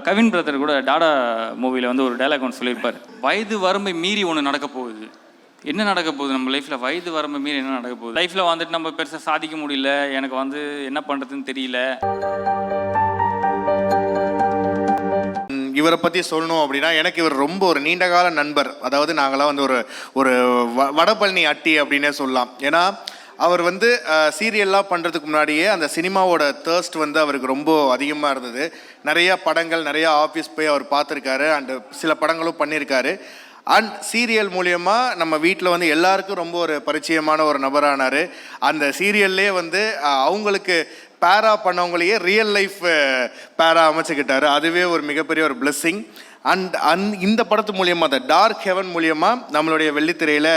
Kavin brother கூட டாடா மூவியில் வந்து ஒரு டைலாக் ஒன்று சொல்லியிருப்பார், வயது வரம்பை மீறி ஒன்று நடக்க போகுது. என்ன நடக்க போகுது நம்ம லைஃப்பில்? வயது வரம்பை மீறி என்ன நடக்க போகுது? லைஃப்பில் வந்துட்டு நம்ம பெருசாக சாதிக்க முடியல, எனக்கு வந்து என்ன பண்ணுறதுன்னு தெரியல. இவரை பற்றி சொல்லணும் அப்படின்னா, எனக்கு இவர் ரொம்ப ஒரு நீண்டகால நண்பர். அதாவது நாங்களாம் வந்து ஒரு வடபழனி அட்டி அப்படின்னே சொல்லலாம். ஏன்னா அவர் வந்து சீரியல்லாம் பண்ணுறதுக்கு முன்னாடியே அந்த சினிமாவோட தேர்ஸ்ட் வந்து அவருக்கு ரொம்ப அதிகமாக இருந்தது. நிறையா படங்கள், நிறையா ஆஃபீஸ் போய் அவர் பார்த்துருக்காரு. அண்டு சில படங்களும் பண்ணியிருக்காரு. அண்ட் சீரியல் மூலியமாக நம்ம வீட்டில் வந்து எல்லாருக்கும் ரொம்ப ஒரு பரிச்சயமான ஒரு நபரானார். அந்த சீரியல்லே வந்து அவங்களுக்கு பேரா பண்ணவங்களையே ரியல் லைஃப் பேரா அமைச்சுக்கிட்டாரு. அதுவே ஒரு மிகப்பெரிய ஒரு பிளெஸ்ஸிங். இந்த படத்து மூலியமாக, அந்த டார்க் ஹெவன் மூலியமாக நம்மளுடைய வெள்ளித்திரையில்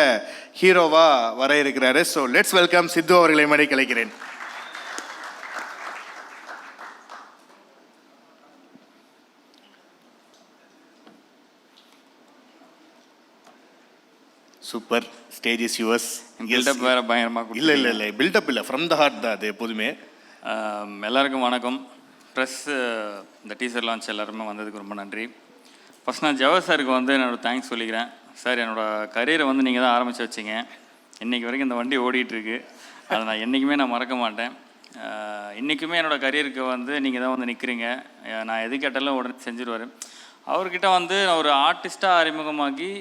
ஹீரோவாக வர இருக்கிறாரு. ஸோ லெட்ஸ் வெல்கம் சித்து அவர்களை மடி கலைக்கிறேன். Super, stage is yours. Buildup வேறு பயங்கரமாக. இல்லை பில்டப் இல்லை, ஃப்ரம் த ஹார்ட் தான் அது எப்போதுமே. எல்லாருக்கும் வணக்கம். ப்ரெஸ் இந்த டீசர் லான்ச் எல்லாருமே வந்ததுக்கு ரொம்ப நன்றி. ஃபஸ்ட் நான் ஜவஹர் சாருக்கு வந்து என்னோடய தேங்க்ஸ் சொல்லிக்கிறேன். சார், என்னோடய கரியரை வந்து நீங்கள் தான் ஆரம்பித்து வச்சிங்க. இன்றைக்கி வரைக்கும் இந்த வண்டி ஓடிட்டுருக்கு. அதை நான் என்றைக்குமே மறக்க மாட்டேன். இன்றைக்குமே என்னோடய கரியருக்கு வந்து நீங்கள் தான் வந்து நிற்கிறீங்க. நான் எது கேட்டாலும் உடனே செஞ்சுருவார். அவர்கிட்ட வந்து நான் ஒரு ஆர்டிஸ்ட்டாக அறிமுகமாகி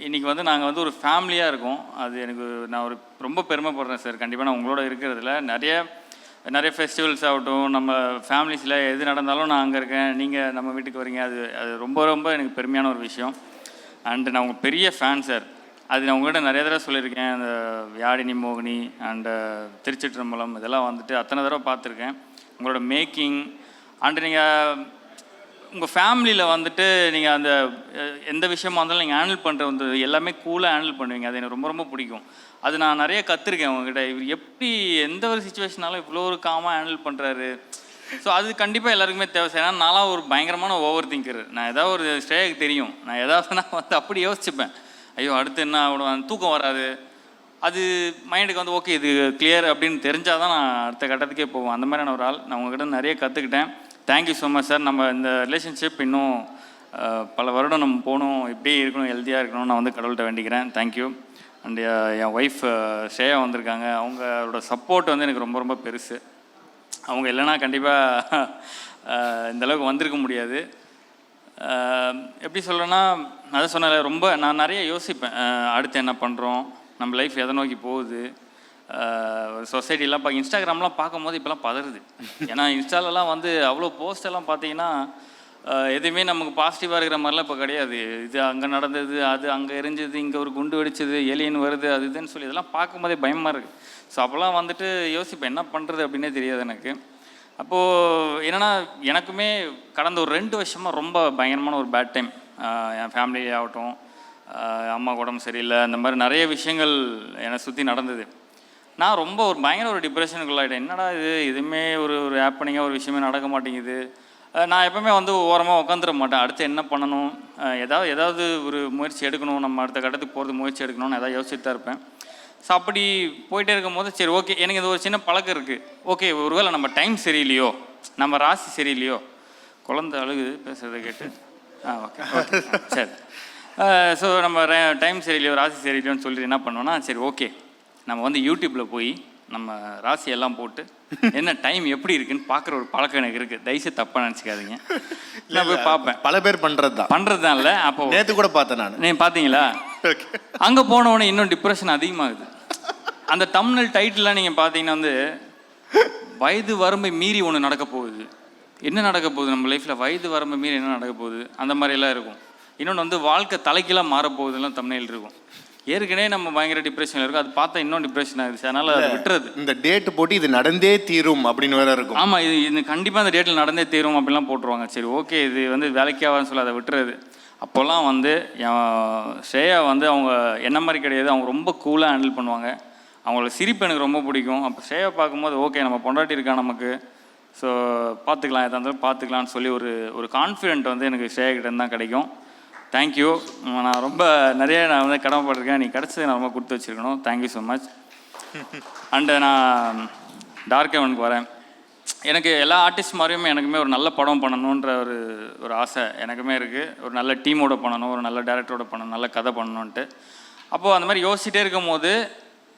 இன்றைக்கி வந்து நாங்கள் வந்து ஒரு ஃபேமிலியாக இருக்கோம். அது எனக்கு நான் ஒரு ரொம்ப பெருமைப்படுறேன் சார். கண்டிப்பாக நான் உங்களோட இருக்கிறதுல நிறைய ஃபெஸ்டிவல்ஸ் ஆகட்டும், நம்ம ஃபேமிலிஸில் எது நடந்தாலும் நான் அங்கே இருக்கேன், நீங்கள் நம்ம வீட்டுக்கு வரீங்க. அது ரொம்ப எனக்கு பெருமையான ஒரு விஷயம். அண்டு நான் உங்கள் பெரிய ஃபேன் சார். அது நான் உங்கள்கிட்ட நிறைய தடவை சொல்லியிருக்கேன். அந்த யாழினி மோகினி அண்டு திருச்சிற்றம்பலம் இதெல்லாம் வந்துட்டு அத்தனை தடவை பார்த்துருக்கேன். உங்களோட மேக்கிங் அண்டு நீங்கள் உங்கள் ஃபேமிலியில் வந்துட்டு நீங்கள் அந்த எந்த விஷயமா இருந்தாலும் நீங்கள் ஹேண்டில் பண்ணுறது எல்லாமே கூலாக ஹேண்டில் பண்ணுவீங்க. அது எனக்கு ரொம்ப பிடிக்கும். அது நான் நிறைய கற்றுருக்கேன் உங்ககிட்ட. இவர் எப்படி எந்த ஒரு சுச்சுவேஷனாலும் இவ்வளோ ஒரு காமாக ஹேண்டில் பண்ணுறாரு. ஸோ அது கண்டிப்பாக எல்லாருக்குமே தேவை. ஏன்னா நான்லாம் ஒரு பயங்கரமான ஓவர் திங்கர். நான் ஏதாவது ஒரு ஸ்டேஜுக்கு தெரியும், நான் ஏதாவதுனா வந்து அப்படி யோசிச்சுப்பேன். ஐயோ அடுத்து என்ன ஆகணும், தூக்கம் வராது. அது மைண்டுக்கு வந்து ஓகே இது கிளியர் அப்படின்னு தெரிஞ்சால் தான் நான் அடுத்த கட்டத்துக்கே போவேன். அந்த மாதிரியான ஒரு ஆள். நான் உங்ககிட்ட நிறைய கற்றுக்கிட்டேன். Thank you so much sir. நம்ம இந்த ரிலேஷன்ஷிப் இன்னும் பல வருடம் நம்ம போகணும், இப்படியே இருக்கணும், ஹெல்த்தியாக இருக்கணும். நான் வந்து கடவுள்கிட்ட வேண்டிக்கிறேன். Thank you. And N wife Shreya வந்திருக்காங்க. அவங்களோட சப்போர்ட் வந்து எனக்கு ரொம்ப பெருசு. அவங்க இல்லைன்னா கண்டிப்பாக இந்தளவுக்கு வந்திருக்க முடியாது. எப்படி சொல்கிறேன்னா, அதை சொன்னால நான் நிறைய யோசிப்பேன். அடுத்து என்ன பண்ணுறோம், நம்ம லைஃப் எதை நோக்கி போகுது. சொசைட்டிலாம் இன்ஸ்டாகிராம்லாம் பார்க்கும்போது இப்போலாம் பதறுது. ஏன்னா இன்ஸ்டாலெலாம் வந்து அவ்வளோ போஸ்டெல்லாம் பார்த்தீங்கன்னா எதுவுமே நமக்கு பாசிட்டிவாக இருக்கிற மாதிரிலாம் இப்போ கிடையாது. இது அங்கே நடந்தது, அது அங்கே எரிஞ்சது, இங்கே ஒரு குண்டு வெடிச்சது, ஏலியன் வருது, அது இதுன்னு சொல்லி இதெல்லாம் பார்க்கும்போதே பயமாக இருக்குது. ஸோ அப்போல்லாம் வந்துட்டு யோசிப்பேன் என்ன பண்ணுறது அப்படின்னே தெரியாது எனக்கு. அப்போது என்னென்னா, எனக்குமே கடந்த ஒரு 2 வருஷமாக ரொம்ப பயங்கரமான ஒரு பேட் டைம். என் ஃபேமிலி ஆகட்டும், அம்மா உடம்பு சரியில்லை, அந்த மாதிரி நிறைய விஷயங்கள் என்னை சுற்றி நடந்தது. நான் ரொம்ப ஒரு பயங்கர ஒரு டிப்ரெஷனுக்குள்ளாயிட்டேன். என்னடா இதுவுமே ஒரு ஹேப்பனிங்காக ஒரு விஷயமே நடக்க மாட்டேங்குது. நான் எப்போவுமே வந்து ஓரமாக உட்காந்துட மாட்டேன். அடுத்து என்ன பண்ணணும், ஏதாவது ஒரு முயற்சி எடுக்கணும், நம்ம அடுத்த கட்டத்துக்கு போகிறது முயற்சி எடுக்கணும்னு ஏதாவது யோசிச்சுட்டு தான் இருப்பேன். ஸோ அப்படி போயிட்டே இருக்கும் போது சரி ஓகே, எனக்கு இது ஒரு சின்ன பழக்கம் இருக்குது. ஓகே, ஒருவேளை நம்ம டைம் சரியில்லையோ, நம்ம ராசி சரியில்லையோ, குழந்தை அழுகுது பேசுகிறத கேட்டு. ஓகே சரி. ஸோ நம்ம டைம் சரியில்லையோ, ராசி சரியில்லையோன்னு சொல்லிட்டு என்ன பண்ணுவோன்னா, சரி ஓகே நம்ம வந்து யூடியூப்பில் போய் நம்ம ராசியெல்லாம் போட்டு என்ன டைம் எப்படி இருக்குன்னு பார்க்குற ஒரு பழக்கம் எனக்கு இருக்குது. தயவுசெய்து தப்பாக நினச்சிக்காதீங்க. நான் போய் பார்ப்பேன். பல பேர் பண்ணுறது தான் இல்லை. அப்போ நேற்று கூட பார்த்தேன் நான். நீங்கள் பார்த்தீங்களா? அங்கே போனவுடனே இன்னும் டிப்ரெஷன் அதிகமாகுது. அந்த தம்ப்நெயில் டைட்டில்லாம் நீங்கள் பார்த்தீங்கன்னா வந்து வயது வரம்பை மீறி ஒன்று நடக்க போகுது. என்ன நடக்க போகுது நம்ம லைஃப்பில், வயது வரம்பை மீறி என்ன நடக்க போகுது, அந்த மாதிரியெல்லாம் இருக்கும். இன்னொன்று வந்து வாழ்க்கை தலைக்கெல்லாம் மாறப்போகுதுலாம் தம்ப்நெயில் இருக்கும். ஏற்கனவே நம்ம பயங்கர டிப்ரெஷனில் இருக்கும். அது பார்த்தா இன்னும் டிப்ரெஷன் ஆகிடுச்சு. அதனால் அதை விட்டுறது. இந்த டேட்டு போட்டு இது நடந்தே தீரும் அப்படின்னு வேற இருக்கும். ஆமாம், இது கண்டிப்பாக அந்த டேட்டில் நடந்தே தீரும் அப்படிலாம் போட்டுருவாங்க. சரி ஓகே இது வந்து வேலைக்காவான்னு சொல்லி அதை விட்டுறது. அப்போல்லாம் வந்து ஸ்ரேயா வந்து அவங்க என்ன மாதிரி கிடையாது. அவங்க ரொம்ப கூலாக ஹேண்டில் பண்ணுவாங்க. அவங்களோட சிரிப்பு எனக்கு ரொம்ப பிடிக்கும். அப்போ ஸ்ரேயா பார்க்கும்போது ஓகே நம்ம பொண்டாட்டி இருக்கா நமக்கு, ஸோ பார்த்துக்கலாம், எதாக இருந்தாலும் பார்த்துக்கலான்னு சொல்லி ஒரு கான்ஃபிடென்ட் வந்து எனக்கு ஸ்ரேயா கிட்டேருந்து தான் கிடைக்கும். தேங்க்யூ. நான் ரொம்ப நிறைய வந்து கடமைப்பட்டிருக்கேன். நீ கிடச்சது நான் ரொம்ப கொடுத்து வச்சுருக்கணும். Thank you so much. அண்டு நான் டார்க் ஹெவனுக்கு வரேன். எனக்கு எல்லா ஆர்டிஸ்ட் மாதிரியுமே எனக்குமே ஒரு நல்ல படம் பண்ணணுன்ற ஒரு ஆசை எனக்குமே இருக்குது. ஒரு நல்ல டீமோட பண்ணணும், ஒரு நல்ல டேரக்டரோட பண்ணணும், நல்ல கதை பண்ணணுன்ட்டு. அப்போது அந்த மாதிரி யோசிச்சிட்டே இருக்கும் போது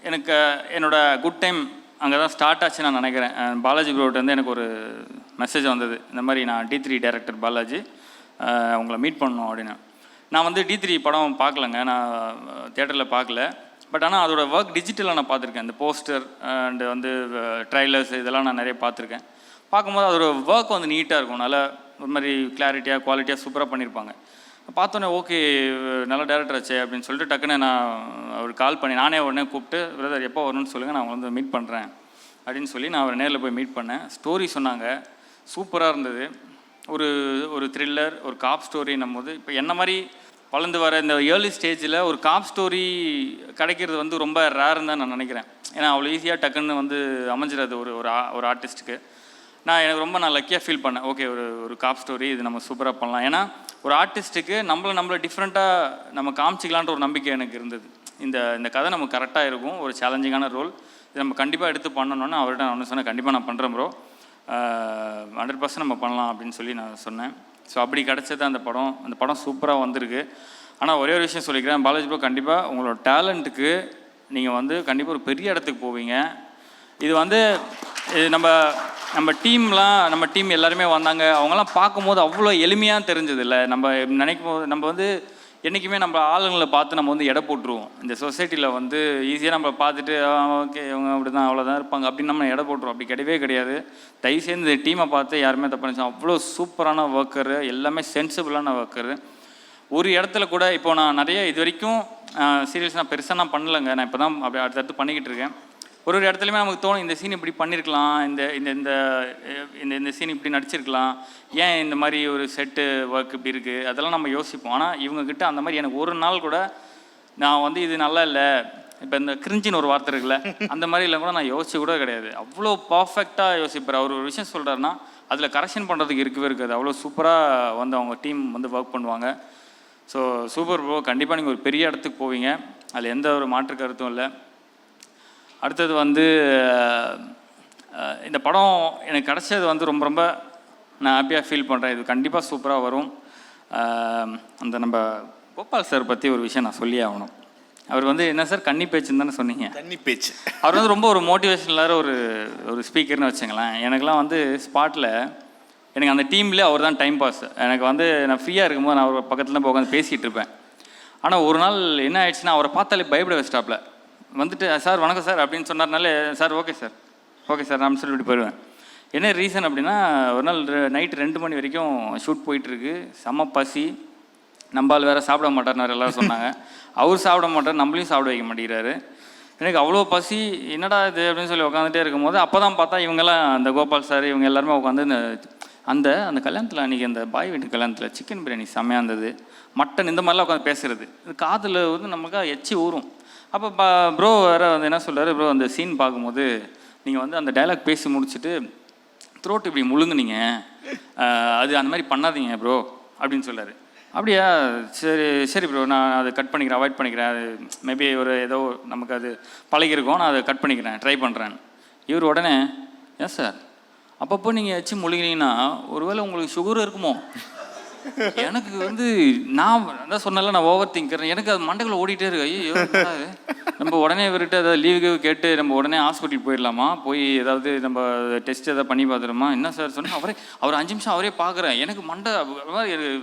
எனக்கு என்னோடய குட் டைம் அங்கே தான் ஸ்டார்ட் ஆச்சு நான் நினைக்கிறேன். பாலாஜி ப்ரோட்டேருந்து எனக்கு ஒரு மெசேஜ் வந்தது, இந்த மாதிரி நான் D3 டைரக்டர் பாலாஜி உங்களை மீட் பண்ணணும் அப்படின்னு. நான் வந்து D3 படம் பார்க்கலங்க, நான் தியேட்டரில் பார்க்கல. பட் ஆனால் அதோடய ஒர்க் டிஜிட்டலாக நான் பார்த்துருக்கேன். இந்த போஸ்டர் அண்டு வந்து ட்ரைலர்ஸ் இதெல்லாம் நான் நிறைய பார்த்துருக்கேன். பார்க்கும்போது அதோட ஒர்க் வந்து நீட்டாக இருக்கும், நல்லா ஒரு மாதிரி கிளாரிட்டியாக குவாலிட்டியாக சூப்பராக பண்ணியிருப்பாங்க. பார்த்தோன்னே ஓகே நல்ல டேரக்டர் ஆச்சே அப்படின்னு சொல்லிட்டு டக்குன்னு நான் அவருக்கு கால் பண்ணி நானே உடனே கூப்பிட்டு, பிரதர் எப்போ வரணும்னு சொல்லுங்கள், நான் வந்து மீட் பண்ணுறேன் அப்படின்னு சொல்லி நான் அவரை நேரில் போய் மீட் பண்ணேன். ஸ்டோரி சொன்னாங்க, சூப்பராக இருந்தது. ஒரு ஒரு த்ரில்லர், ஒரு காப் ஸ்டோரின்னும் போது இப்போ என்ன மாதிரி வளர்ந்து வர இந்த ஏர்லி ஸ்டேஜில் ஒரு காப் ஸ்டோரி கிடைக்கிறது வந்து ரொம்ப ரேர்னு தான் நான் நினைக்கிறேன். ஏன்னா அவ்வளோ ஈஸியாக டக்குன்னு வந்து அமைஞ்சிடாது ஒரு ஆர்டிஸ்ட்டுக்கு. எனக்கு ரொம்ப நான் லக்கியாக ஃபீல் பண்ணேன். ஓகே ஒரு காப் ஸ்டோரி இது நம்ம சூப்பராக பண்ணலாம். ஏன்னா ஒரு ஆர்டிஸ்ட்டுக்கு நம்மளை டிஃப்ரெண்ட்டாக நம்ம காமிச்சிக்கலான்ற ஒரு நம்பிக்கை எனக்கு இருந்தது. இந்த கதை நமக்கு கரெக்டாக இருக்கும், ஒரு சேலஞ்சிங்கான ரோல், இது நம்ம கண்டிப்பாக எடுத்து பண்ணணும்னு அவர்கிட்ட நான் ஒன்று சொன்னேன், கண்டிப்பாக நான் பண்ணுறேன் ப்ரோ, 100% நம்ம பண்ணலாம் அப்படின்னு சொல்லி நான் சொன்னேன். ஸோ அப்படி கிடச்சது அந்த படம் சூப்பராக வந்திருக்கு. ஆனால் ஒரே ஒரு விஷயம் சொல்லிக்கிறேன், பாலாஜி ப்ரோ கண்டிப்பாக உங்களோட டேலண்ட்டுக்கு நீங்கள் வந்து கண்டிப்பாக ஒரு பெரிய இடத்துக்கு போவீங்க. இது வந்து நம்ம டீம் எல்லாருமே வந்தாங்க, அவங்கெல்லாம் பார்க்கும்போது அவ்வளோ எளிமையாக தெரிஞ்சது இல்லை. நம்ம நினைக்கும் போது நம்ம வந்து என்றைக்குமே நம்ம ஆளுங்களை பார்த்து நம்ம வந்து எடை போட்டுருவோம். இந்த சொசைட்டியில் வந்து ஈஸியாக நம்ம பார்த்துட்டு ஓகே இவங்க அப்படி தான் அவ்வளோதான் இருப்பாங்க அப்படின்னு நம்ம எடை போட்டுருவோம். அப்படி கிடையவே கிடையாது. தயவுசெய்து இந்த டீமை பார்த்து யாருமே தப்பு நினச்சோம். அவ்வளோ சூப்பரான ஒர்க்கரு, எல்லாமே சென்சிபிளான ஒர்க்கரு. ஒரு இடத்துல கூட இப்போ நான் நிறைய இது வரைக்கும் சீரியல்ஸ் நான் பெருசாக நான் பண்ணலைங்க, நான் இப்போ தான் அப்படி அடுத்தடுத்து பண்ணிக்கிட்டு இருக்கேன். ஒரு இடத்துலையுமே நமக்கு தோணும் இந்த சீன் இப்படி பண்ணியிருக்கலாம், இந்த சீன் இப்படி நடிச்சிருக்கலாம், ஏன் இந்த மாதிரி ஒரு செட்டு ஒர்க் இப்படி இருக்குது, அதெல்லாம் நம்ம யோசிப்போம். ஆனால் இவங்கக்கிட்ட அந்த மாதிரி எனக்கு ஒரு நாள் கூட நான் வந்து இது நல்லா இல்லை, இப்போ இந்த கிரிஞ்சின்னு ஒரு வார்த்தை இருக்குல்ல, அந்த மாதிரிலாம் கூட நான் யோசிச்சு கூட கிடையாது. அவ்வளோ பர்ஃபெக்டாக யோசிப்பார். அவர் ஒரு விஷயம் சொல்கிறாருன்னா அதில் கரெக்ஷன் பண்ணுறதுக்கு இருக்கவே இருக்காது. அவ்வளோ சூப்பராக வந்து அவங்க டீம் வந்து ஒர்க் பண்ணுவாங்க. ஸோ சூப்பர் ப்ரோ, கண்டிப்பாக நீங்கள் ஒரு பெரிய இடத்துக்கு போவீங்க, அதில் எந்த ஒரு மாற்று கருத்தும் இல்லை. அடுத்தது வந்து இந்த படம் எனக்கு கிடச்சது வந்து ரொம்ப ரொம்ப நான் ஹாப்பியாக ஃபீல் பண்ணுறேன். இது கண்டிப்பாக சூப்பராக வரும். அந்த நம்ம கோபால் சார் பற்றி ஒரு விஷயம் நான் சொல்லி ஆகணும். அவர் வந்து என்ன சார் கன்னி பேச்சுன்னு தானே சொன்னீங்க? கன்னி பேச்சு. அவர் வந்து ரொம்ப ஒரு மோட்டிவேஷனலாக ஒரு ஸ்பீக்கர்னு வச்சுங்களேன். எனக்குலாம் வந்து ஸ்பாட்டில் எனக்கு அந்த டீம்லேயே அவர் தான் டைம் பாஸ். எனக்கு வந்து நான் ஃப்ரீயாக இருக்கும்போது நான் அவர் பக்கத்தில் தான் போய் உட்காந்து பேசிகிட்டு இருப்பேன். ஆனால் ஒரு நாள் என்ன ஆயிடுச்சுன்னா அவரை பார்த்தாலே பயப்பட வச்சிட்டாப்ல. வந்துட்டு சார் வணக்கம் சார் அப்படின்னு சொன்னார்னாலே சார் ஓகே சார் நான் சொல்லிட்டு போயிடுவேன். என்ன ரீசன் அப்படின்னா, ஒரு நாள் நைட்டு 2 மணி வரைக்கும் ஷூட் போயிட்டுருக்கு, செம்ம பசி, நம்பால் வேறு சாப்பிட மாட்டார்னார் எல்லோரும் சொன்னாங்க. அவர் சாப்பிட மாட்டார், நம்மளையும் சாப்பிட வைக்க மாட்டேங்கிறாரு. எனக்கு அவ்வளோ பசி, என்னடா இது அப்படின்னு சொல்லி உட்காந்துட்டே இருக்கும்போது அப்போ தான் பார்த்தா இவங்கெல்லாம் அந்த கோபால் சார் இவங்க எல்லாருமே உட்காந்து அந்த கல்யாணத்தில் அன்றைக்கி அந்த பாய் வீட்டு கல்யாணத்தில் சிக்கன் பிரியாணி செம்மையாக இருந்தது, மட்டன், இந்த மாதிரிலாம் உட்காந்து பேசுகிறது. இது காதில் வந்து நமக்கு எச்சி ஊறும். அப்போ ப்ரோ வேறு வந்து என்ன சொல்கிறாரு, ப்ரோ அந்த சீன் பார்க்கும்போது நீங்கள் வந்து அந்த டைலாக் பேசி முடிச்சுட்டு த்ரோட் இப்படி முழுங்குனீங்க, அது அந்த மாதிரி பண்ணாதீங்க ப்ரோ அப்படின்னு சொல்கிறாரு. அப்படியா, சரி ப்ரோ, நான் அதை கட் பண்ணிக்கிறேன், அவாய்ட் பண்ணிக்கிறேன், அது மேபி ஏதோ நமக்கு அது பழகிருக்கோம், நான் அதை கட் பண்ணிக்கிறேன், ட்ரை பண்ணுறேன். இவர் உடனே ஏன் சார் அப்பப்போ நீங்கள் எச்சி முழுங்கினீங்கன்னா ஒருவேளை உங்களுக்கு சுகர் இருக்குமோ? எனக்கு வந்து நான் அதான் சொன்னால நான் ஓவர் திங்கிறேன், எனக்கு அது மண்டைக்குள்ள ஓடிட்டே இருக்கு. ஐயோ நம்ம உடனே இவர்கிட்ட ஏதாவது லீவுக்கு கேட்டு நம்ம உடனே ஹாஸ்பிட்டல் போயிடலாமா, போய் ஏதாவது நம்ம டெஸ்ட் எதாவது பண்ணி பார்த்துருமா, என்ன சார் சொன்னால் அவர் 5 நிமிஷம் அவரே பார்க்குறேன். எனக்கு மண்டை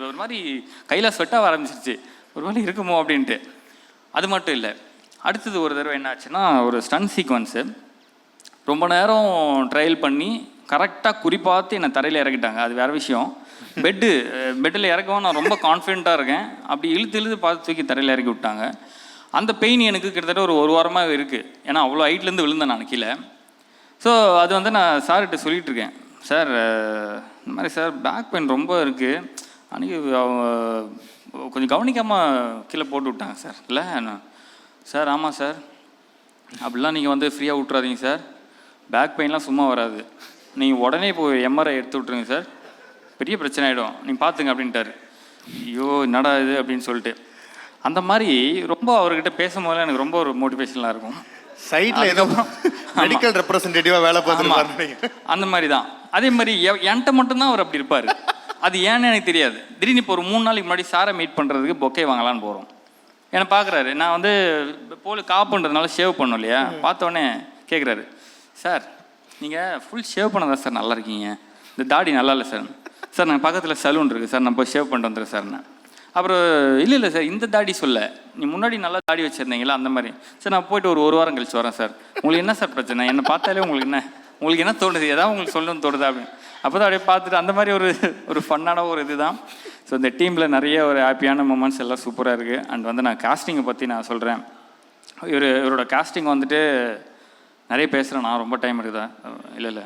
ஒரு மாதிரி கையில் ஸ்வெட்டாக ஆரம்பிச்சிருச்சு, ஒரு வேளை இருக்குமோ அப்படின்ட்டு. அது மட்டும் இல்லை, அடுத்தது ஒரு தடவை என்ன ஆச்சுன்னா, ஒரு ஸ்டன் சீக்வன்ஸு ரொம்ப நேரம் ட்ரையல் பண்ணி கரெக்டாக குறிப்பாத்து என்னை தரையில் இறக்கிட்டாங்க. அது வேறு விஷயம். பெட்டில் இறக்கவும் நான் ரொம்ப கான்ஃபிடென்ட்டாக இருக்கேன். அப்படி இழுத்து பார்த்து தூக்கி தரையில் இறக்கி விட்டாங்க. அந்த பெயின் எனக்கு கிட்டத்தட்ட ஒரு வாரமாக இருக்குது. ஏன்னா அவ்வளோ ஹைட்லேருந்து விழுந்தேன் நான் கீழே. ஸோ அது வந்து நான் சார்கிட்ட சொல்லிகிட்டு இருக்கேன், சார் இந்த மாதிரி சார் பேக் பெயின் ரொம்ப இருக்குது, அன்றைக்கி கொஞ்சம் கவனிக்காமல் கீழே போட்டு விட்டாங்க சார். இல்லை சார், ஆமாம் சார், அப்படிலாம் நீங்கள் வந்து ஃப்ரீயாக விட்றாதீங்க சார், பேக் பெயின்லாம் சும்மா வராது, நீங்கள் உடனே போய் எம்ஆர்ஐ எடுத்து விட்ருங்க சார், பெரிய பிரச்சனை ஆகிடும், நீங்கள் பார்த்துங்க அப்படின்ட்டாரு. ஐயோ என்னடா இது அப்படின்னு சொல்லிட்டு அந்த மாதிரி ரொம்ப அவர்கிட்ட பேசும்போதெல்லாம் எனக்கு ரொம்ப ஒரு மோட்டிவேஷனலாக இருக்கும். சைட்ல ஏதோ மெடிக்கல் ரெப்ரசன்டேட்டிவா வேலை பார்த்துருப்பாரு. அந்த மாதிரி தான். அதே மாதிரி என்கிட்ட மட்டும்தான் அவர் அப்படி இருப்பார். அது ஏன்னு எனக்கு தெரியாது. திடீர்னு இப்போ ஒரு 3 நாளைக்கு முன்னாடி சாரை மீட் பண்ணுறதுக்கு பொக்கே வாங்கலான்னு போகிறோம். என்னை பார்க்குறாரு. நான் வந்து காப்புன்றதுனால ஷேவ் பண்ணோம் இல்லையா, பார்த்தோன்னே கேட்குறாரு, சார் நீங்கள் ஃபுல் ஷேவ் பண்ணதான் சார் நல்லா இருக்கீங்க, இந்த தாடி நல்லா இல்லை சார். சார் நான் பக்கத்தில் சலூன் இருக்குது சார், நான் போய் ஷேவ் பண்ணிட்டு வந்துடுறேன் சார். நான் அப்புறம் இல்லை சார் இந்த தாடி சொல்ல, நீ முன்னாடி நல்லா தாடி வச்சுருந்தீங்களா அந்த மாதிரி. சார் நான் போயிட்டு ஒரு வாரம் கழிச்சு வரேன் சார். உங்களுக்கு என்ன சார் பிரச்சனை, என்னை பார்த்தாலே உங்களுக்கு என்ன தோணுது, ஏதாவது உங்களுக்கு சொல்லணும்னு தோணுதா அப்படின்னு. அப்போ தான் அப்படியே பார்த்துட்டு அந்த மாதிரி ஒரு ஃபன்னான ஒரு இது தான். ஸோ இந்த டீமில் நிறைய ஒரு ஹாப்பியான மூமெண்ட்ஸ் எல்லாம் சூப்பராக இருக்குது. அண்ட் வந்து நான் காஸ்டிங்கை பற்றி நான் சொல்கிறேன். இவரோட காஸ்டிங் வந்துட்டு நிறைய பேசுகிறேன் நான், ரொம்ப டைம் இருக்குதா? இல்லை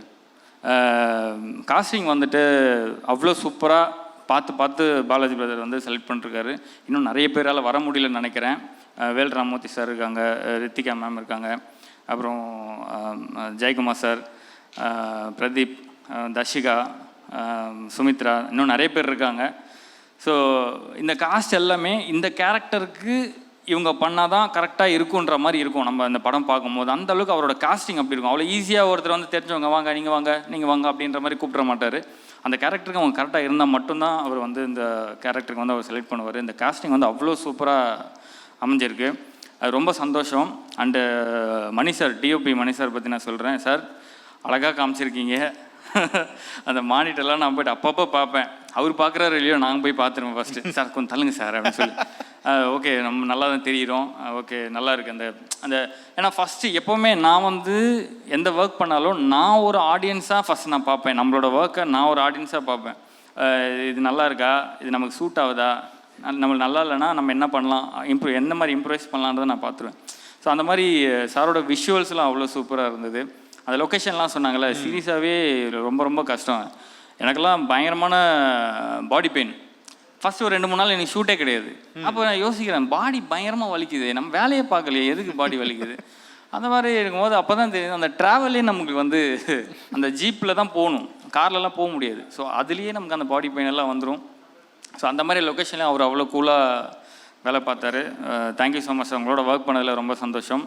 காஸ்டிங் வந்துட்டு அவ்வளோ சூப்பராக பார்த்து பாலாஜி பிரதர் வந்து செலக்ட் பண்ணிருக்காரு. இன்னும் நிறைய பேரால் வர முடியலன்னு நினைக்கிறேன். வேல் ராமூர்த்தி சார் இருக்காங்க, ரித்திகா மேம் இருக்காங்க, அப்புறம் ஜெயக்குமார் சார், பிரதீப், தர்ஷிகா, சுமித்ரா, இன்னும் நிறைய பேர் இருக்காங்க. ஸோ இந்த காஸ்ட் எல்லாமே இந்த கேரக்டருக்கு இவங்க பண்ணால் தான் கரெக்டாக இருக்குன்ற மாதிரி இருக்கும். நம்ம அந்த படம் பார்க்கும்போது அந்த அளவுக்கு அவரோட காஸ்டிங் அப்படி இருக்கும். அவ்வளோ ஈஸியாக ஒருத்தர் வந்து தெரிஞ்சவங்க வாங்க நீங்கள் வாங்க அப்படின்ற மாதிரி கூப்பிட மாட்டார். அந்த கேரக்டருக்கு அவங்க கரெக்டாக இருந்தால் மட்டும்தான் அவர் வந்து இந்த கேரக்டருக்கு வந்து அவர் செலக்ட் பண்ணுவார். இந்த காஸ்டிங் வந்து அவ்வளோ சூப்பராக அமைஞ்சிருக்கு. அது ரொம்ப சந்தோஷம். And Mani sir, DOP Mani sir பற்றி நான் சொல்கிறேன். சார் அழகாக காமிச்சிருக்கீங்க. அந்த மானிட்டர்லாம் நான் போய்ட்டு அப்பப்போ பார்ப்பேன். அவர் பார்க்குறாரு இல்லையோ, நாங்கள் போய் பார்த்துருவோம் ஃபஸ்ட்டு. சார் கொஞ்சம் தள்ளுங்க சார் அப்படின்னு சொல்லி, ஓகே நம்ம நல்லா தான் தெரிகிறோம், ஓகே நல்லா இருக்குது அந்த ஏன்னா ஃபஸ்ட்டு எப்போவுமே நான் வந்து எந்த ஒர்க் பண்ணாலும் நான் ஒரு ஆடியன்ஸாக ஃபஸ்ட் நான் பார்ப்பேன். நம்மளோட ஒர்க்கை நான் ஒரு ஆடியன்ஸாக பார்ப்பேன். இது நல்லா இருக்கா, இது நமக்கு சூட் ஆகுதா, நம்மளுக்கு நல்லா இல்லைன்னா நம்ம என்ன பண்ணலாம், எந்த மாதிரி இம்ப்ரூவைஸ் பண்ணலான்றதை நான் பார்த்துருவேன். ஸோ அந்த மாதிரி சாரோட விஷுவல்ஸ்லாம் அவ்வளோ சூப்பராக இருந்தது. அந்த லொக்கேஷன்லாம் சொன்னாங்கள்ல, சீரியஸாகவே ரொம்ப ரொம்ப கஷ்டம். எனக்கெல்லாம் பயங்கரமான பாடி பெயின். ஃபஸ்ட்டு ஒரு 2-3 நாள் எனக்கு ஷூட்டே கிடையாது. அப்போ நான் யோசிக்கிறேன், பாடி பயங்கரமாக வலிக்குது, நம்ம வேலையே பார்க்கலையே, எதுக்கு பாடி வலிக்குது அந்த மாதிரி இருக்கும்போது அப்போ தான் தெரியுது அந்த ட்ராவலே நமக்கு வந்து அந்த ஜீப்பில் தான் போகணும், கார்லலாம் போக முடியாது. ஸோ அதுலேயே நமக்கு அந்த பாடி பெயின் எல்லாம் வந்துடும். ஸோ அந்த மாதிரி லொக்கேஷன்லேயும் அவர் அவ்வளோ கூலாக வேலை பார்த்தாரு. Thank you so much. அவங்களோட ஒர்க் பண்ணதில் ரொம்ப சந்தோஷம்.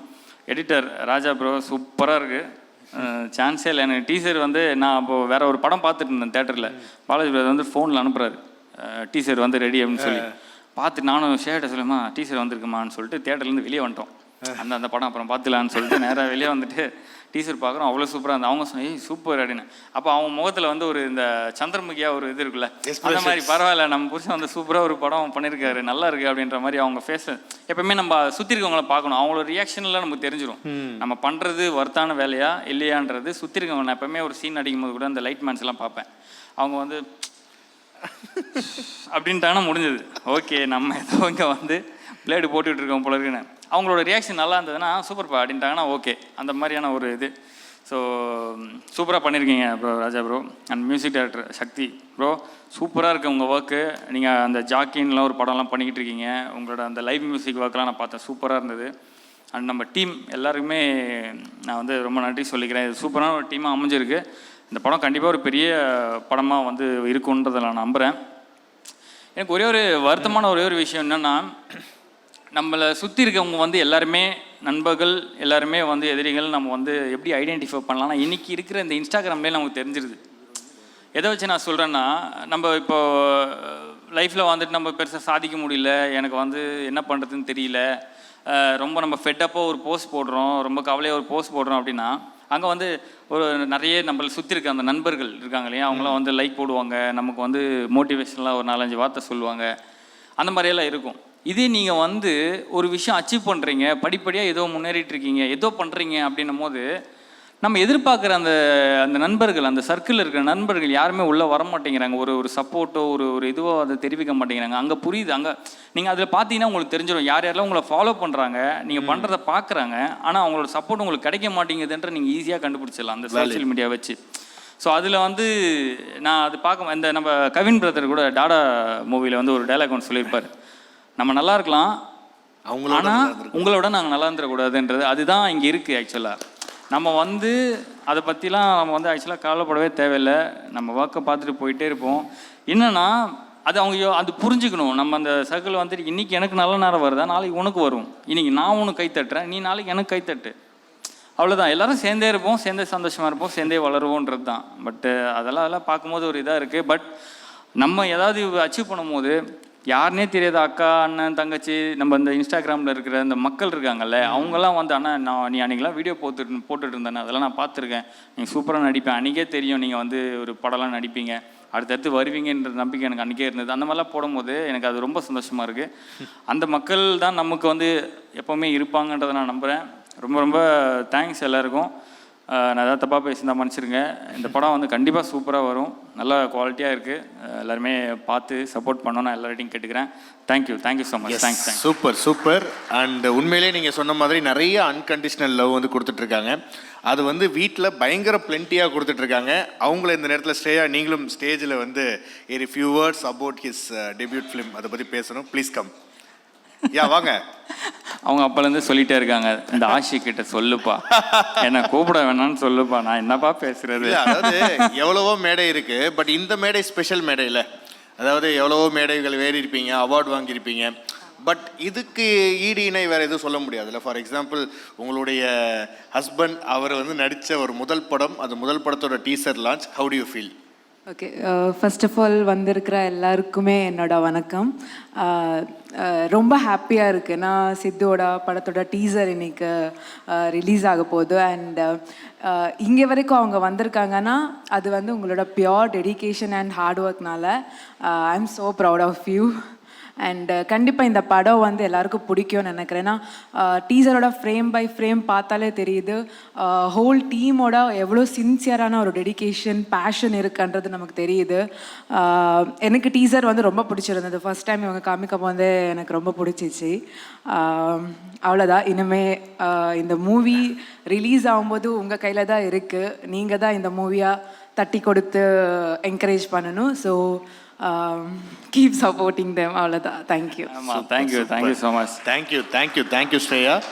எடிட்டர் ராஜா ப்ரோ சூப்பராக இருக்குது, சான்ஸே இல்லை. எனக்கு டீசர் வந்து நான் அப்போது வேறு ஒரு படம் பார்த்துட்டு இருந்தேன் தேட்டரில். பாலாஜி பிரதர் வந்து ஃபோனில் அனுப்புகிறாரு, டீசர் வந்து ரெடி அப்படின்னு சொல்லி பார்த்துட்டு நானும் ஷேர்ட்டை சொல்லுமா டீசர் வந்திருக்குமான்னு சொல்லிட்டு தேட்டர்லேருந்து வெளியே வந்துட்டோம். அந்த படம் அப்புறம் பார்த்துலான்னு சொல்லிட்டு நேராக வெளியே வந்துட்டு டீசர் பார்க்குறோம். அவ்வளோ சூப்பராக இருந்தது. அவங்க சொன்ன ஏய் சூப்பர் அப்படின்னு. அப்போ அவங்க முகத்தில் வந்து ஒரு இந்த சந்திரமுகியாக ஒரு இது இருக்குல்ல, அந்த மாதிரி பரவாயில்ல நம்ம புருஷன் வந்து சூப்பராக ஒரு படம் பண்ணியிருக்காரு, நல்லா இருக்குது அப்படின்ற மாதிரி அவங்க ஃபேஸை எப்போவுமே நம்ம சுற்றி இருக்கவங்கள பார்க்கணும். அவங்களோட ரியாக்ஷன்லாம் நமக்கு தெரிஞ்சிடும், நம்ம பண்ணுறது ஒர்த்தான வேலையா இல்லையான்றது. சுற்றி இருக்கவங்க நான் எப்போவுமே ஒரு சீன் அடிக்கும் போது கூட அந்த லைட் மேன்ஸ் எல்லாம் பார்ப்பேன். அவங்க வந்து அப்படின்ட்டாங்கன்னா முடிஞ்சது, ஓகே நம்ம ஏதோ இங்கே வந்து பிளேடு போட்டுக்கிட்டு இருக்கோம் போல இருக்குன்னு. அவங்களோட ரியாக்ஷன் நல்லா இருந்ததுன்னா சூப்பர்ப்பா அப்படின்ட்டாங்கன்னா ஓகே, அந்த மாதிரியான ஒரு இது. ஸோ சூப்பராக பண்ணியிருக்கீங்க bro Raja bro. And music director Sakthi bro சூப்பராக இருக்குது உங்கள் ஒர்க்கு. நீங்கள் அந்த ஜாக்கின்லாம் ஒரு படம்லாம் பண்ணிக்கிட்டு இருக்கீங்க. உங்களோட அந்த லைவ் மியூசிக் ஒர்க்லாம் நான் பார்த்தேன், சூப்பராக இருந்தது. அண்ட் நம்ம டீம் எல்லாருக்குமே நான் வந்து ரொம்ப நன்றி சொல்லிக்கிறேன். இது சூப்பரான ஒரு டீமாக அமைஞ்சிருக்கு. இந்த படம் கண்டிப்பாக ஒரு பெரிய படமாக வந்து இருக்குன்றதை நான் நம்புகிறேன். எனக்கு ஒரே ஒரு வருத்தமான ஒரே ஒரு விஷயம் என்னென்னா, நம்மளை சுற்றி இருக்கவங்க வந்து எல்லாருமே நண்பர்கள், எல்லாருமே வந்து எதிரிகள். நம்ம வந்து எப்படி ஐடென்டிஃபை பண்ணலாம்னா இன்றைக்கி இருக்கிற இந்த இன்ஸ்டாகிராம்லேயே நமக்கு தெரிஞ்சிருது. எதை வச்சு நான் சொல்கிறேன்னா, நம்ம இப்போ லைஃப்பில் வந்துட்டு நம்ம பெருசாக சாதிக்க முடியல, எனக்கு வந்து என்ன பண்ணுறதுன்னு தெரியல, ரொம்ப நம்ம ஃபெட்டப்பாக ஒரு போஸ்ட் போடுறோம், ரொம்ப கவலையாக ஒரு போஸ்ட் போடுறோம் அப்படின்னா, அங்கே வந்து ஒரு நிறைய நம்மளை சுற்றி இருக்க அந்த நண்பர்கள் இருக்காங்க இல்லையா, அவங்களாம் வந்து லைக் போடுவாங்க, நமக்கு வந்து மோட்டிவேஷனலாக ஒரு 4-5 வார்த்தை சொல்லுவாங்க, அந்த மாதிரியெல்லாம் இருக்கும். இதே நீங்கள் வந்து ஒரு விஷயம் அச்சீவ் பண்ணுறீங்க, படிப்படியாக ஏதோ முன்னேறிட்டு இருக்கீங்க, ஏதோ பண்ணுறீங்க அப்படின்னும் போது நம்ம எதிர்பார்க்குற அந்த அந்த நண்பர்கள், அந்த சர்க்கிளில் இருக்கிற நண்பர்கள் யாருமே உள்ளே வர மாட்டேங்கிறாங்க. ஒரு சப்போர்ட்டோ ஒரு இதுவோ அதை தெரிவிக்க மாட்டேங்கிறாங்க. அங்கே புரியுது, அங்கே நீங்கள் அதில் பார்த்தீங்கன்னா உங்களுக்கு தெரிஞ்சிடும் யார் யாரெல்லாம் உங்களை ஃபாலோ பண்ணுறாங்க, நீங்கள் பண்ணுறதை பார்க்குறாங்க, ஆனால் அவங்களோட சப்போர்ட் உங்களுக்கு கிடைக்க மாட்டேங்குதுன்ற நீங்கள் ஈஸியாக கண்டுபிடிச்சிடலாம் அந்த சோஷியல் மீடியா வச்சு. ஸோ அதில் வந்து நான் அது பார்க்க இந்த நம்ம கவின் பிரதர் கூட டாடா மூவியில் வந்து ஒரு டைலாக் ஒன்று சொல்லியிருப்பார், நம்ம நல்லா இருக்கலாம் ஆனால் உங்களோட நாங்கள் நல்லா இருந்துடக்கூடாதுன்றது. அதுதான் இங்கே இருக்குது ஆக்சுவலாக. நம்ம வந்து அதை பற்றிலாம் நம்ம வந்து ஆக்சுவலாக கவலைப்படவே தேவையில்லை, நம்ம ஒர்க்கை பார்த்துட்டு போயிட்டே இருப்போம். என்னென்னா அது அவங்க அது புரிஞ்சுக்கணும். நம்ம அந்த சர்க்கிள் வந்துட்டு இன்றைக்கி எனக்கு நல்ல நேரம் வருதா, நாளைக்கு உனக்கு வரும். இன்றைக்கி நான் உனக்கு கைத்தட்டுறேன், நீ நாளைக்கு எனக்கு கைத்தட்டு. அவ்வளோதான். எல்லாரும் சேர்ந்தே இருப்போம், சேர்ந்தே சந்தோஷமாக இருப்போம், சேர்ந்தே வளருவோன்றது தான். பட்டு அதெல்லாம் பார்க்கும்போது ஒரு இதாக இருக்குது. பட் நம்ம ஏதாவது அச்சீவ் பண்ணும்போது யாருனே தெரியாத அக்கா, அண்ணன், தங்கச்சி, நம்ம இந்த இன்ஸ்டாகிராமில் இருக்கிற இந்த மக்கள் இருக்காங்கல்ல, அவங்கெல்லாம் வந்து அண்ணா நீ அன்றைக்கெலாம் வீடியோ போட்டுட்டு இருந்தேன், அதெல்லாம் நான் பார்த்துருக்கேன், நீங்கள் சூப்பராக நடிப்பேன், அன்றைக்கே தெரியும் நீங்கள் வந்து ஒரு படம்லாம் நடிப்பீங்க, அடுத்தடுத்து வருவீங்கன்ற நம்பிக்கை எனக்கு அன்றைக்கே இருந்தது. அந்த மாதிரிலாம் போடும்போது எனக்கு அது ரொம்ப சந்தோஷமாக இருக்குது. அந்த மக்கள் தான் நமக்கு வந்து எப்போவுமே இருப்பாங்கன்றதை நான் நம்புகிறேன். ரொம்ப ரொம்ப தேங்க்ஸ் எல்லாருக்கும். நான் ஏதாவது தப்பாக பேசியிருந்தா மன்னிச்சிருங்க. இந்த படம் வந்து கண்டிப்பாக சூப்பராக வரும், நல்லா குவாலிட்டியாக இருக்குது. எல்லாருமே பார்த்து சப்போர்ட் பண்ணணும், நான் எல்லார்ட்டையும் கேட்டுக்கிறேன். Thank you so much. Thanks. Super. And உண்மையிலே நீங்கள் சொன்ன மாதிரி நிறைய அன்கண்டிஷனல் லவ் வந்து கொடுத்துட்ருக்காங்க. அது வந்து வீட்டில் பயங்கர பிளென்ட்டியாக கொடுத்துட்ருக்காங்க. அவங்கள இந்த நேரத்தில் நீங்களும் ஸ்டேஜில் வந்து a few words about his debut film அதை பற்றி பேசணும். Please come. வாங்க. அவங்க அப்போலேருந்து சொல்லிட்டே இருக்காங்க, இந்த ஆஷிக் கிட்ட சொல்லுப்பா, என்ன கூப்பிட வேணாம்னு சொல்லுப்பா, நான் என்னப்பா பேசுறது. அதாவது எவ்வளவோ மேடை இருக்கு, பட் இந்த மேடை ஸ்பெஷல் மேடையில், அதாவது எவ்வளவோ மேடைகள் வேறி இருப்பீங்க, அவார்டு வாங்கியிருப்பீங்க, பட் இதுக்கு ஈடு இணை வேற எதுவும் சொல்ல முடியாதுல்ல. ஃபார் எக்ஸாம்பிள் உங்களுடைய ஹஸ்பண்ட் அவர் வந்து நடித்த ஒரு முதல் படம், அது முதல் படத்தோட teaser launch. How do you feel? Okay, first of all வந்திருக்கிற எல்லாருக்குமே என்னோட வணக்கம். ரொம்ப ஹாப்பியாக இருக்குது. நான் சித்துவோட படத்தோட டீசர் இன்னைக்கு ரிலீஸ் ஆக போகுது. அண்ட் இங்கே வரைக்கும் அவங்க வந்திருக்காங்கன்னா அது வந்து உங்களோட பியோர் டெடிகேஷன் அண்ட் ஹார்ட் ஒர்க்னால. I am so proud of you. And கண்டிப்பாக இந்த படம் வந்து எல்லாருக்கும் பிடிக்கும்னு நினைக்கிறேன். ஏன்னா டீசரோட ஃப்ரேம் பை ஃப்ரேம் பார்த்தாலே தெரியுது ஹோல் டீமோட எவ்வளோ சின்சியரான ஒரு டெடிகேஷன், பேஷன் இருக்குன்றது நமக்கு தெரியுது. எனக்கு டீசர் வந்து ரொம்ப பிடிச்சிருந்தது. ஃபர்ஸ்ட் டைம் இவங்க காமிக்கும் போது எனக்கு ரொம்ப பிடிச்சிச்சு. அவ்வளோதான். இனிமே இந்த மூவி ரிலீஸ் ஆகும்போது உங்கள் கையில் தான் இருக்குது. நீங்கள் தான் இந்த மூவியாக தட்டி கொடுத்து என்கரேஜ் பண்ணணும். So keep supporting them. All of that. Thank you. Thank you so much. Thank you, Shreya.